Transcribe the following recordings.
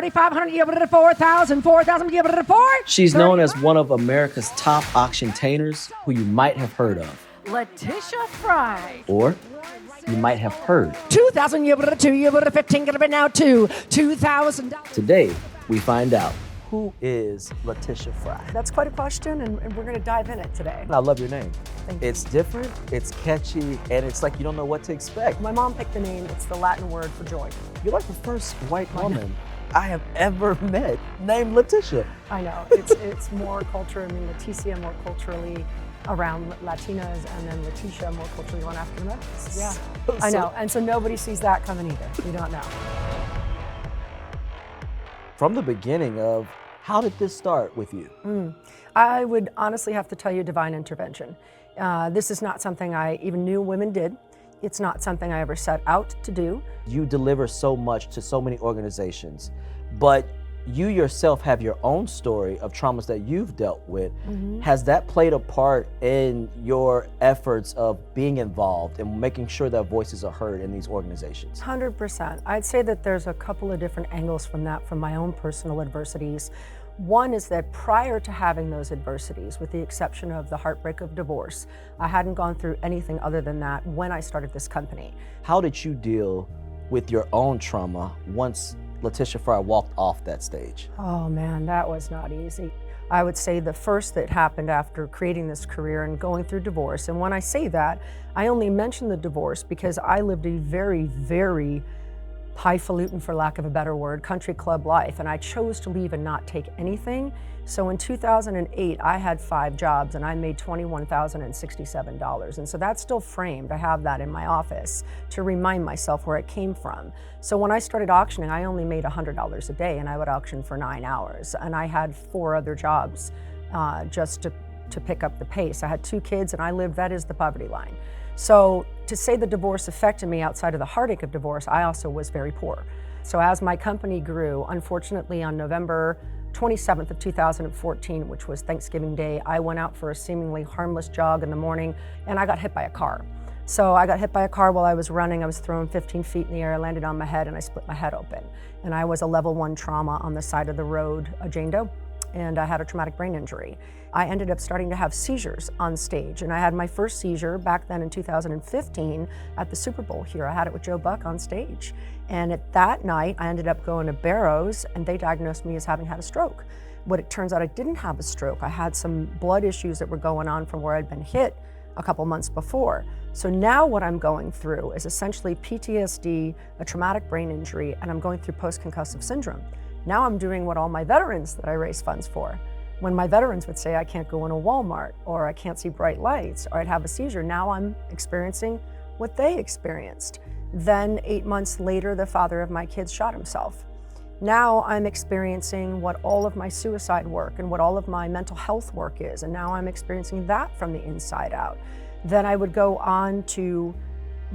3,500, give it a 4,000, 4,000, give it a 4. She's known as one of America's top auctiontainers who you might have heard of. Letitia Frye. Or you might have heard. 2,000, give it a 2, give it a 15, give it now 2. $2,000. Today, we find out who is Letitia Frye. That's quite a question, and we're going to dive in it today. I love your name. Thank you. It's different, it's catchy, and it's like you don't know what to expect. My mom picked the name. It's the Latin word for joy. You're like the first white woman I have ever met named Letitia. I know. It's more culture. I mean, Leticia more culturally around Latinas, and then Letitia more culturally around African Americans. Yeah, I know. And so nobody sees that coming either. You don't know. From the beginning of, how did this start with you? I would honestly have to tell you divine intervention. This is not something I even knew women did. It's not something I ever set out to do. You deliver so much to so many organizations, but you yourself have your own story of traumas that you've dealt with. Has that played a part in your efforts of being involved and making sure that voices are heard in these organizations? 100%. I'd say that there's a couple of different angles from that, from my own personal adversities. One is that prior to having those adversities, with the exception of the heartbreak of divorce, I hadn't gone through anything other than that when I started this company. How did you deal with your own trauma once Letitia Frye walked off that stage? Oh man, that was not easy. I would say the first that happened after creating this career and going through divorce, and when I say that, I only mention the divorce because I lived a very, very highfalutin, for lack of a better word, country club life, and I chose to leave and not take anything. So in 2008, I had 5 jobs and I made $21,067. And so that's still framed. I have that in my office to remind myself where it came from. So when I started auctioning, I only made $100 a day and I would auction for 9 hours. And I had 4 other jobs just to pick up the pace. I had 2 kids and I lived, that is the poverty line. So to say the divorce affected me outside of the heartache of divorce, I also was very poor. So as my company grew, unfortunately on November 27th of 2014, which was Thanksgiving Day, I went out for a seemingly harmless jog in the morning and I got hit by a car. So I got hit by a car while I was running. I was thrown 15 feet in the air, I landed on my head and I split my head open. And I was a level 1 trauma on the side of the road, a Jane Doe, and I had a traumatic brain injury. I ended up starting to have seizures on stage, and I had my first seizure back then in 2015 at the Super Bowl here. I had it with Joe Buck on stage. And at that night, I ended up going to Barrows, and they diagnosed me as having had a stroke. But it turns out I didn't have a stroke. I had some blood issues that were going on from where I'd been hit a couple months before. So now what I'm going through is essentially PTSD, a traumatic brain injury, and I'm going through post-concussive syndrome. Now I'm doing what all my veterans that I raise funds for. When my veterans would say, I can't go in a Walmart, or I can't see bright lights, or I'd have a seizure, now I'm experiencing what they experienced. Then 8 months later, the father of my kids shot himself. Now I'm experiencing what all of my suicide work and what all of my mental health work is, and now I'm experiencing that from the inside out. Then I would go on to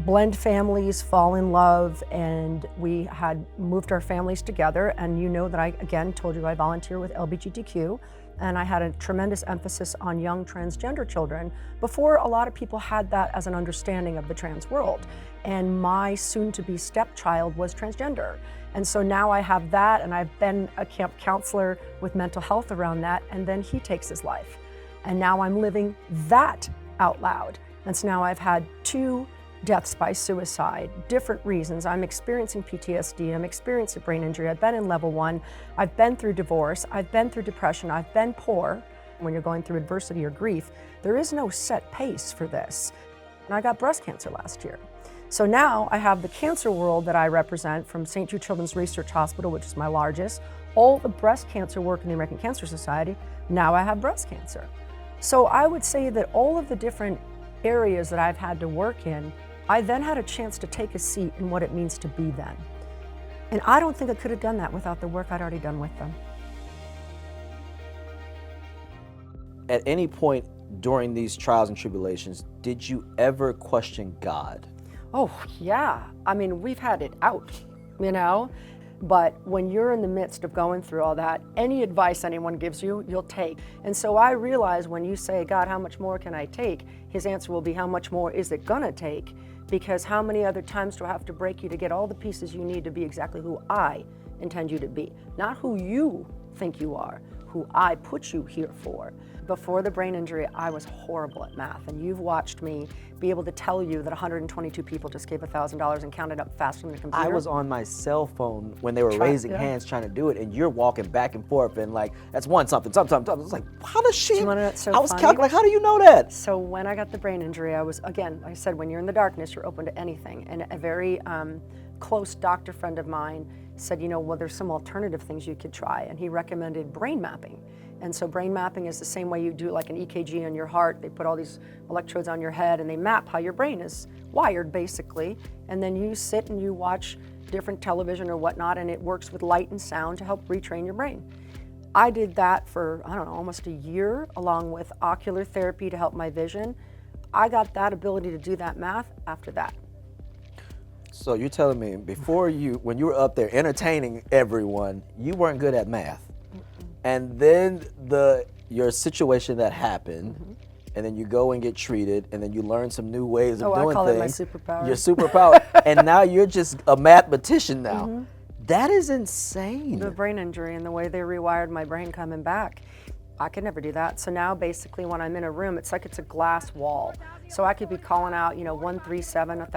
blend families, fall in love, and we had moved our families together. And you know that I, again, told you I volunteer with LGBTQ, and I had a tremendous emphasis on young transgender children before a lot of people had that as an understanding of the trans world. And my soon-to-be stepchild was transgender. And so now I have that, and I've been a camp counselor with mental health around that, and then he takes his life. And now I'm living that out loud. And so now I've had 2 deaths by suicide, different reasons. I'm experiencing PTSD, I'm experiencing brain injury, I've been in level 1, I've been through divorce, I've been through depression, I've been poor. When you're going through adversity or grief, there is no set pace for this. And I got breast cancer last year. So now I have the cancer world that I represent from St. Jude Children's Research Hospital, which is my largest, all the breast cancer work in the American Cancer Society. Now I have breast cancer. So I would say that all of the different areas that I've had to work in, I then had a chance to take a seat in what it means to be them. And I don't think I could have done that without the work I'd already done with them. At any point during these trials and tribulations, did you ever question God? Oh, yeah. I mean, we've had it out, you know? But when you're in the midst of going through all that, any advice anyone gives you, you'll take. And so I realize when you say, God, how much more can I take? His answer will be, how much more is it gonna take? Because how many other times do I have to break you to get all the pieces you need to be exactly who I intend you to be, not who you think you are, who I put you here for. Before the brain injury, I was horrible at math, and you've watched me be able to tell you that 122 people just gave $1,000 and counted up faster than a computer. I was on my cell phone when they were raising hands trying to do it, and you're walking back and forth and like, that's one something, something, something. I was like, how does she? Do you want to know what's so I was funny? calculating, how do you know that? So when I got the brain injury, I was, again, like I said, when you're in the darkness, you're open to anything. And a very close doctor friend of mine said, you know, well, there's some alternative things you could try. And he recommended brain mapping. And so brain mapping is the same way you do like an EKG on your heart. They put all these electrodes on your head and they map how your brain is wired, basically. And then you sit and you watch different television or whatnot, and it works with light and sound to help retrain your brain. I did that for, I don't know, almost a year, along with ocular therapy to help my vision. I got that ability to do that math after that. So you're telling me before when you were up there entertaining everyone, you weren't good at math. And then your situation that happened, and then you go and get treated, and then you learn some new ways of doing things. I call it my superpower. Your superpower. And now you're just a mathematician now. That is insane. The brain injury and the way they rewired my brain coming back, I could never do that. So now basically when I'm in a room, it's like it's a glass wall. So I could be calling out, you know, 137, $1,000,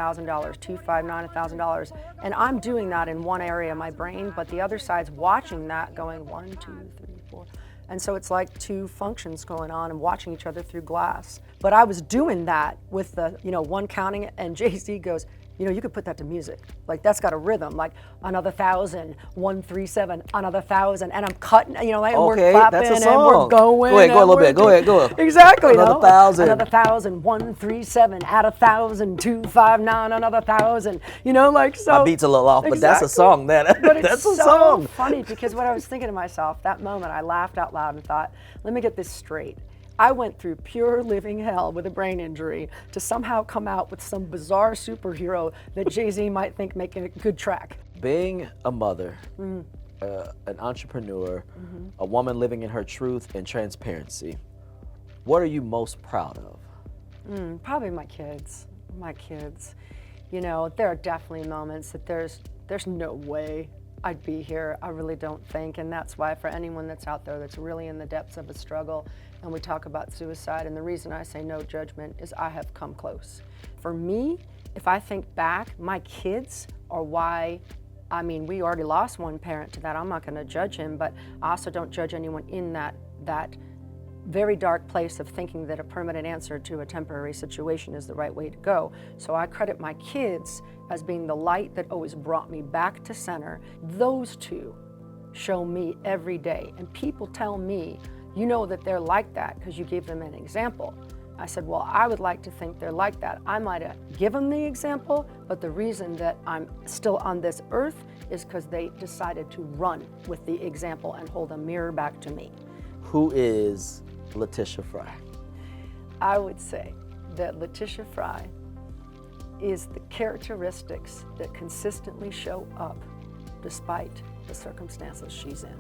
259, $1,000. And I'm doing that in one area of my brain, but the other side's watching that going 1, 2, 3, 4. And so it's like two functions going on and watching each other through glass. But I was doing that with the, you know, one counting it, and Jay-Z goes, you know, you could put that to music. Like, that's got a rhythm, like another 1,000, 137, another 1,000, and I'm cutting, you know, like, and we're clapping, that's a and song. we're going. Go ahead, go a little bit, go ahead, go. Exactly. Another 1,000. Another 1,000, 137, add 1,000, 259, another 1,000. You know, like, so. My beat's a little off, but that's a song, man. But it's that's so a song. funny, because what I was thinking to myself, that moment, I laughed out loud and thought, let me get this straight. I went through pure living hell with a brain injury to somehow come out with some bizarre superhero that Jay-Z might think making a good track. Being a mother, an entrepreneur, a woman living in her truth and transparency, what are you most proud of? Probably my kids. You know, there are definitely moments that there's no way I'd be here. I really don't think, and that's why for anyone that's out there that's really in the depths of a struggle, and we talk about suicide, and the reason I say no judgment is I have come close. For me, if I think back, my kids are why, I mean, we already lost one parent to that. I'm not gonna judge him, but I also don't judge anyone in that very dark place of thinking that a permanent answer to a temporary situation is the right way to go. So I credit my kids as being the light that always brought me back to center. Those two show me every day, and people tell me, you know that they're like that because you gave them an example. I said, well, I would like to think they're like that. I might have given the example, but the reason that I'm still on this earth is because they decided to run with the example and hold a mirror back to me. Who is Letitia Frye? I would say that Letitia Frye is the characteristics that consistently show up despite the circumstances she's in.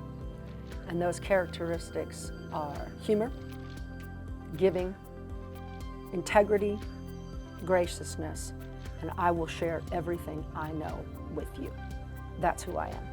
And those characteristics are humor, giving, integrity, graciousness, and I will share everything I know with you. That's who I am.